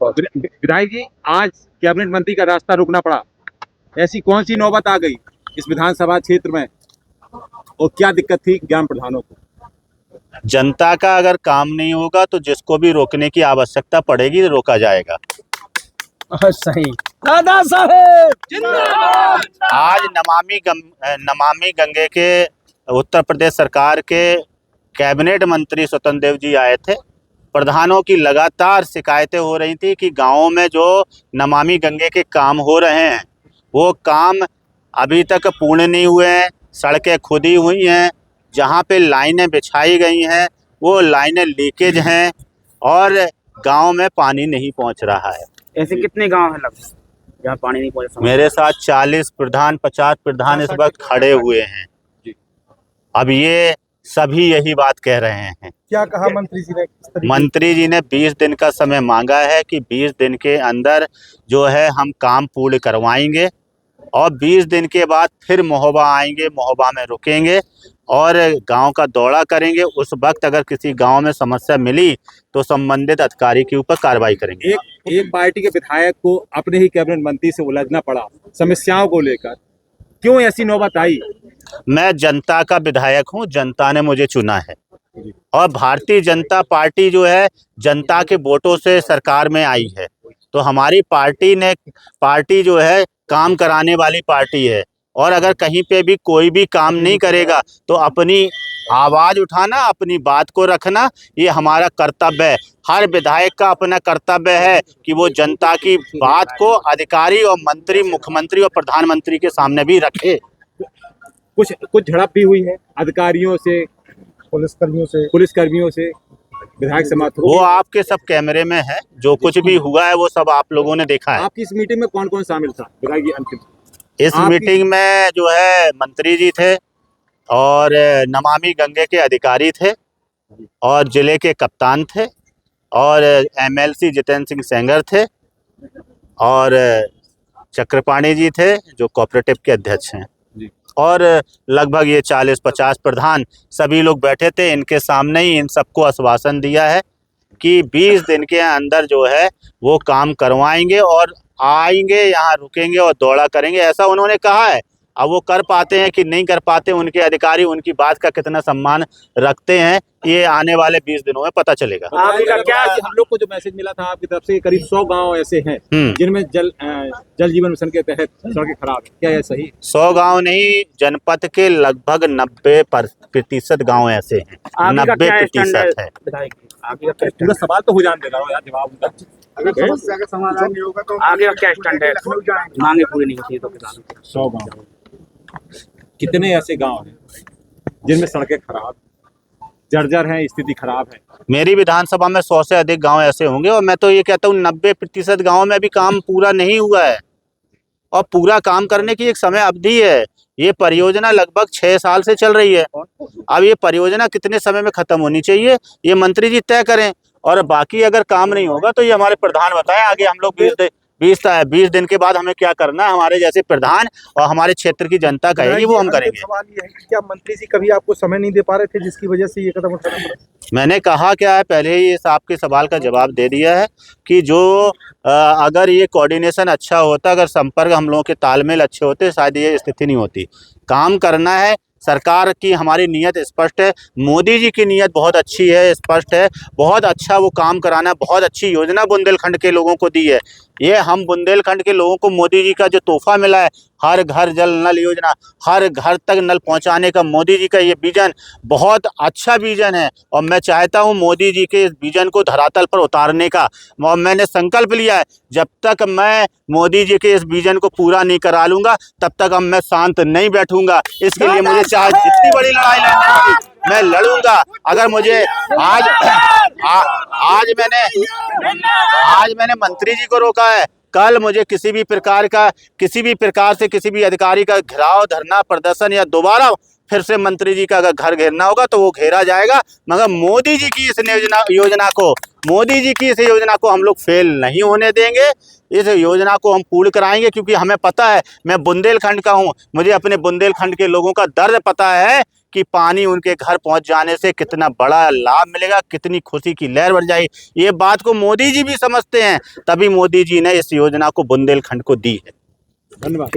विधायक जी, आज कैबिनेट मंत्री का रास्ता रोकना पड़ा, ऐसी कौन सी नौबत आ गई इस विधानसभा क्षेत्र में और क्या दिक्कत थी ग्राम प्रधानों को? जनता का अगर काम नहीं होगा तो जिसको भी रोकने की आवश्यकता पड़ेगी तो रोका जाएगा। सही दादा साहेब जिंदाबाद। आज नमामि गंगे के उत्तर प्रदेश सरकार के कैबिनेट मंत्री स्वतंत्र देव जी आए थे। प्रधानों की लगातार शिकायतें हो रही थी कि गांवों में जो नमामि गंगे के काम हो रहे हैं वो काम अभी तक पूर्ण नहीं हुए हैं। सड़कें खुदी हुई हैं, जहां पे लाइनें बिछाई गई हैं वो लाइनें लीकेज हैं और गांव में पानी नहीं पहुंच रहा है। ऐसे कितने गांव हैं लगभग जहाँ पानी नहीं पहुंचा? मेरे साथ 40 प्रधान 50 प्रधान इस वक्त खड़े हुए हैं। अब ये सभी यही बात कह रहे हैं। क्या कहा मंत्री जी ने? मंत्री जी ने 20 दिन का समय मांगा है कि 20 दिन के अंदर जो है हम काम पूर्ण करवाएंगे और 20 दिन के बाद फिर महोबा आएंगे, महोबा में रुकेंगे और गांव का दौरा करेंगे। उस वक्त अगर किसी गांव में समस्या मिली तो संबंधित अधिकारी के ऊपर कार्रवाई करेंगे। एक पार्टी के विधायक को अपने ही कैबिनेट मंत्री से उलझना पड़ा समस्याओं को लेकर, क्यों ऐसी नौबत आई? मैं जनता का विधायक हूं, जनता ने मुझे चुना है और भारतीय जनता पार्टी जो है जनता के वोटों से सरकार में आई है। तो हमारी पार्टी जो है काम कराने वाली पार्टी है और अगर कहीं पे भी कोई भी काम नहीं करेगा तो अपनी आवाज उठाना, अपनी बात को रखना, ये हमारा कर्तव्य है। हर विधायक का अपना कर्तव्य है कि वो जनता की बात को अधिकारी और मंत्री, मुख्यमंत्री और प्रधानमंत्री के सामने भी रखे। कुछ झड़प भी हुई है अधिकारियों से, पुलिसकर्मियों से विधायक समाप्त हो। वो आपके सब कैमरे में है, जो कुछ भी हुआ है वो सब आप लोगों ने देखा है। आपकी इस मीटिंग में कौन कौन शामिल था विधायक जी? अंतिम इस मीटिंग में जो है मंत्री जी थे और नमामि गंगे के अधिकारी थे और जिले के कप्तान थे और MLC जितेंद्र सिंह सेंगर थे और चक्रपाणी जी थे जो कोऑपरेटिव के अध्यक्ष हैं और लगभग ये 40-50 प्रधान सभी लोग बैठे थे। इनके सामने ही इन सबको आश्वासन दिया है कि 20 दिन के अंदर जो है वो काम करवाएंगे और आएंगे, यहाँ रुकेंगे और दौरा करेंगे, ऐसा उन्होंने कहा है। अब वो कर पाते हैं कि नहीं कर पाते, उनके अधिकारी उनकी बात का कितना सम्मान रखते हैं ये आने वाले 20 दिनों में पता चलेगा। क्या हम लोग को जो मैसेज मिला था आपकी तरफ से, करीब 100 गांव ऐसे हैं जिनमें जल जीवन मिशन के तहत सड़कें खराब, क्या ये सही? 100 गांव नहीं, जनपद के लगभग 90% गाँव ऐसे हैं, 90% है। पूरा सवाल तो हो जाने दे रहा हूँ यार, जवाब उनका। अगर समस्या का समाधान नहीं होगा तो आगे का क्या स्टैंड है? मांगे पूरी नहीं होती तो किसान 100 गांव, कितने ऐसे गांव हैं जिनमें सड़कें खराब, जर्जर हैं, स्थिति खराब है? मेरी विधानसभा में 100 से अधिक गांव ऐसे होंगे और मैं तो ये कहता हूँ 90% गाँव में अभी काम पूरा नहीं हुआ है और पूरा काम करने की एक समय अवधि है। ये परियोजना लगभग 6 साल से चल रही है। अब ये परियोजना कितने समय में खत्म होनी चाहिए ये मंत्री जी तय करें और बाकी अगर काम नहीं होगा तो ये हमारे प्रधान बताएं। आगे हम लोग 20 दिन के बाद हमें क्या करना है, हमारे जैसे प्रधान और हमारे क्षेत्र की जनता कहेगी वो हम करेंगे। सवाल ये है कि क्या मंत्री जी कभी आपको समय नहीं दे पा रहे थे जिसकी वजह से ये कदम उठाना पड़ा? मैंने कहा क्या है, पहले ही इस आपके सवाल का जवाब दे दिया है कि जो अगर ये कोऑर्डिनेशन अच्छा होता, अगर संपर्क हम लोगों के तालमेल अच्छे होते, शायद ये स्थिति नहीं होती। काम करना है, सरकार की हमारी नीयत स्पष्ट है, मोदी जी की नीयत बहुत अच्छी है, स्पष्ट है, बहुत अच्छा वो काम कराना, बहुत अच्छी योजना बुंदेलखंड के लोगों को दी है। ये हम बुंदेलखंड के लोगों को मोदी जी का जो तोहफा मिला है, हर घर जल नल योजना, हर घर तक नल पहुंचाने का मोदी जी का ये विजन बहुत अच्छा विजन है और मैं चाहता हूं मोदी जी के इस विजन को धरातल पर उतारने का। और मैंने संकल्प लिया है जब तक मैं मोदी जी के इस विजन को पूरा नहीं करा लूंगा तब तक अब मैं शांत नहीं बैठूंगा। इसके लिए मुझे चाहे जितनी बड़ी लड़ाई लड़नी होगी मैं लड़ूंगा। अगर मुझे आज मैंने मंत्री जी को रोका है, कल मुझे किसी भी प्रकार से किसी भी अधिकारी का घेराव, धरना, प्रदर्शन या दोबारा फिर से मंत्री जी का अगर घर घेरना होगा तो वो घेरा जाएगा, मगर मोदी जी की इस मोदी जी की इस योजना को हम लोग फेल नहीं होने देंगे। इस योजना को हम पूर्ण कराएंगे, क्योंकि हमें पता है, मैं बुंदेलखंड का हूँ, मुझे अपने बुंदेलखंड के लोगों का दर्द पता है कि पानी उनके घर पहुंच जाने से कितना बड़ा लाभ मिलेगा, कितनी खुशी की लहर बढ़ जाएगी। ये बात को मोदी जी भी समझते हैं, तभी मोदी जी ने इस योजना को बुंदेलखंड को दी है। धन्यवाद।